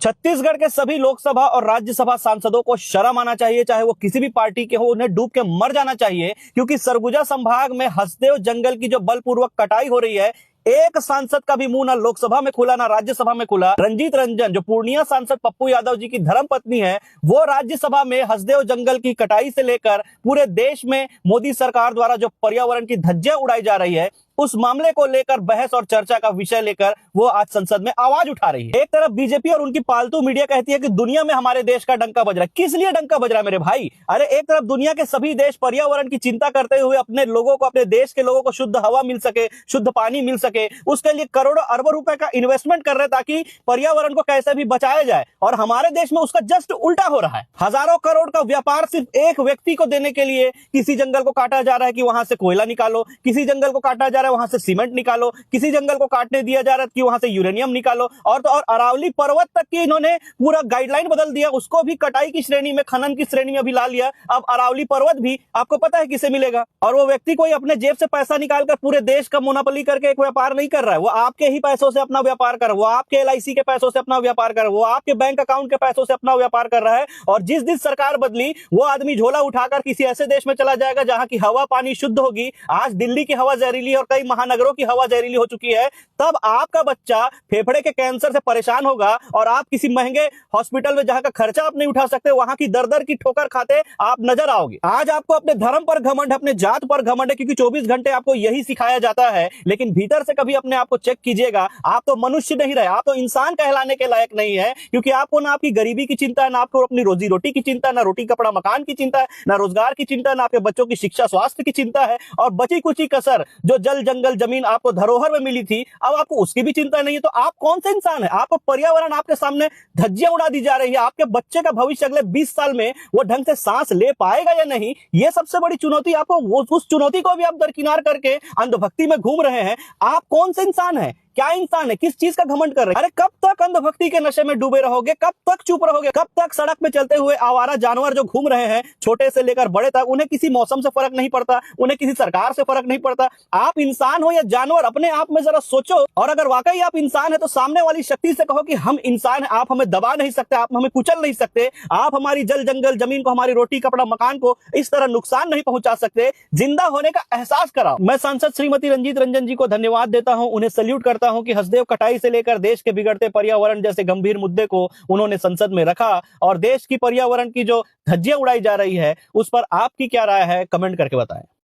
छत्तीसगढ़ के सभी लोकसभा और राज्यसभा सांसदों को शर्म आना चाहिए, चाहे वो किसी भी पार्टी के हो, उन्हें डूब के मर जाना चाहिए। क्योंकि सरगुजा संभाग में हसदेव जंगल की जो बलपूर्वक कटाई हो रही है, एक सांसद का भी मुंह ना लोकसभा में खुला ना राज्यसभा में खुला। रंजीत रंजन, जो पूर्णिया सांसद पप्पू यादव जी की धर्मपत्नी है, वो राज्यसभा में हसदेव जंगल की कटाई से लेकर पूरे देश में मोदी सरकार द्वारा जो पर्यावरण की धज्जियां उड़ाई जा रही है, उस मामले को लेकर बहस और चर्चा का विषय लेकर वो आज संसद में आवाज उठा रही है। एक तरफ बीजेपी और उनकी पालतू मीडिया कहती है कि दुनिया में हमारे देश का डंका बज रहा है। किस लिए डंका बज रहा है मेरे भाई? अरे एक तरफ दुनिया के सभी देश पर्यावरण की चिंता करते हुए अपने लोगों को, अपने देश के लोगों को शुद्ध हवा मिल सके, शुद्ध पानी मिल सके, उसके लिए करोड़ों अरबों रुपए का इन्वेस्टमेंट कर रहे हैं ताकि पर्यावरण को कैसे भी बचाया जाए। और हमारे देश में उसका जस्ट उल्टा हो रहा है। हजारों करोड़ का व्यापार सिर्फ एक व्यक्ति को देने के लिए किसी जंगल को काटा जा रहा है कि वहां से कोयला निकालो, किसी जंगल को काटा जा रहा है वहां से सीमेंट निकालो, किसी जंगल को काटने दिया जा रहा है कि वहां से यूरेनियम निकालो। और तो और अरावली पर्वत तक की इन्होंने पूरा गाइडलाइन बदल दिया, उसको भी कटाई की श्रेणी में, खनन की श्रेणी में भी ला लिया। अब अरावली पर्वत भी आपको पता है किसे मिलेगा। और वो व्यक्ति कोई अपने जेब से पैसा निकालकर पूरे देश का मोनोपोली करके एक व्यापार नहीं कर रहा है, वो आपके ही पैसों से अपना व्यापार कर रहा है, वो आपके एलआईसी के पैसों से अपना व्यापार कर रहा है, वो आपके बैंक अकाउंट के पैसों से अपना व्यापार कर रहा है। और जिस दिन सरकार बदली, वो आदमी झोला उठाकर किसी ऐसे देश में चला जाएगा जहां की हवा पानी शुद्ध होगी। आज दिल्ली की हवा जहरीली और कई महानगरों की हवा जहरीली हो चुकी है। तब आपका बच्चा फेफड़े के कैंसर से परेशान होगा और आप किसी महंगे हॉस्पिटल में जहां का खर्चा आप नहीं उठा सकते, वहां की दर की ठोकर खाते आप नजर आओगे। आज आपको अपने धर्म पर घमंड है, अपने जात पर घमंड है, क्योंकि 24 घंटे आपको यही सिखाया जाता है। लेकिन भीतर से कभी अपने आप को चेक कीजिएगा, आप तो मनुष्य नहीं रहे, आप तो इंसान कहलाने के लायक नहीं है। क्योंकि आपको ना आपकी गरीबी की चिंता है, ना आपको अपनी रोजी रोटी की चिंता है, ना रोटी कपड़ा मकान की चिंता है, ना रोजगार की चिंता है, ना आपके बच्चों की शिक्षा स्वास्थ्य की चिंता है। और बची कुची कसर जो जल जंगल जमीन आपको धरोहर में मिली थी, अब आपको उसकी भी चिंता नहीं है। तो आप कौन से इंसान है? आपको पर्यावरण आपके सामने धज्जियां उड़ा दी जा रही है। आपके बच्चे का भविष्य अगले 20 साल में वो ढंग से सांस ले पाएगा या नहीं, ये सबसे बड़ी चुनौती आपको, उस चुनौती को भी आप दरकिनार करके अंधभक्ति में घूम रहे हैं। आप कौन से इंसान है? क्या इंसान है? किस चीज का घमंड कर रहे हैं? अरे कब तक अंधभक्ति के नशे में डूबे रहोगे? कब तक चुप रहोगे? कब तक सड़क में चलते हुए आवारा जानवर जो घूम रहे हैं, छोटे से लेकर बड़े तक, उन्हें किसी मौसम से फर्क नहीं पड़ता, उन्हें किसी सरकार से फर्क नहीं पड़ता। आप इंसान हो या जानवर, अपने आप में जरा सोचो। और अगर वाकई आप इंसान है तो सामने वाली शक्ति से कहो कि हम इंसान हैं, आप हमें दबा नहीं सकते, आप हमें कुचल नहीं सकते, आप हमारी जल जंगल जमीन को, हमारी रोटी कपड़ा मकान को इस तरह नुकसान नहीं पहुंचा सकते। जिंदा होने का एहसास कराओ। मैं सांसद श्रीमती रंजीत रंजन जी को धन्यवाद देता हूं, उन्हें सैल्यूट करता हूं कि हसदेव कटाई से लेकर देश के बिगड़ते पर्यावरण जैसे गंभीर मुद्दे को उन्होंने संसद में रखा। और देश की पर्यावरण की जो धज्जियां उड़ाई जा रही है, उस पर आपकी क्या राय है, कमेंट करके बताएं।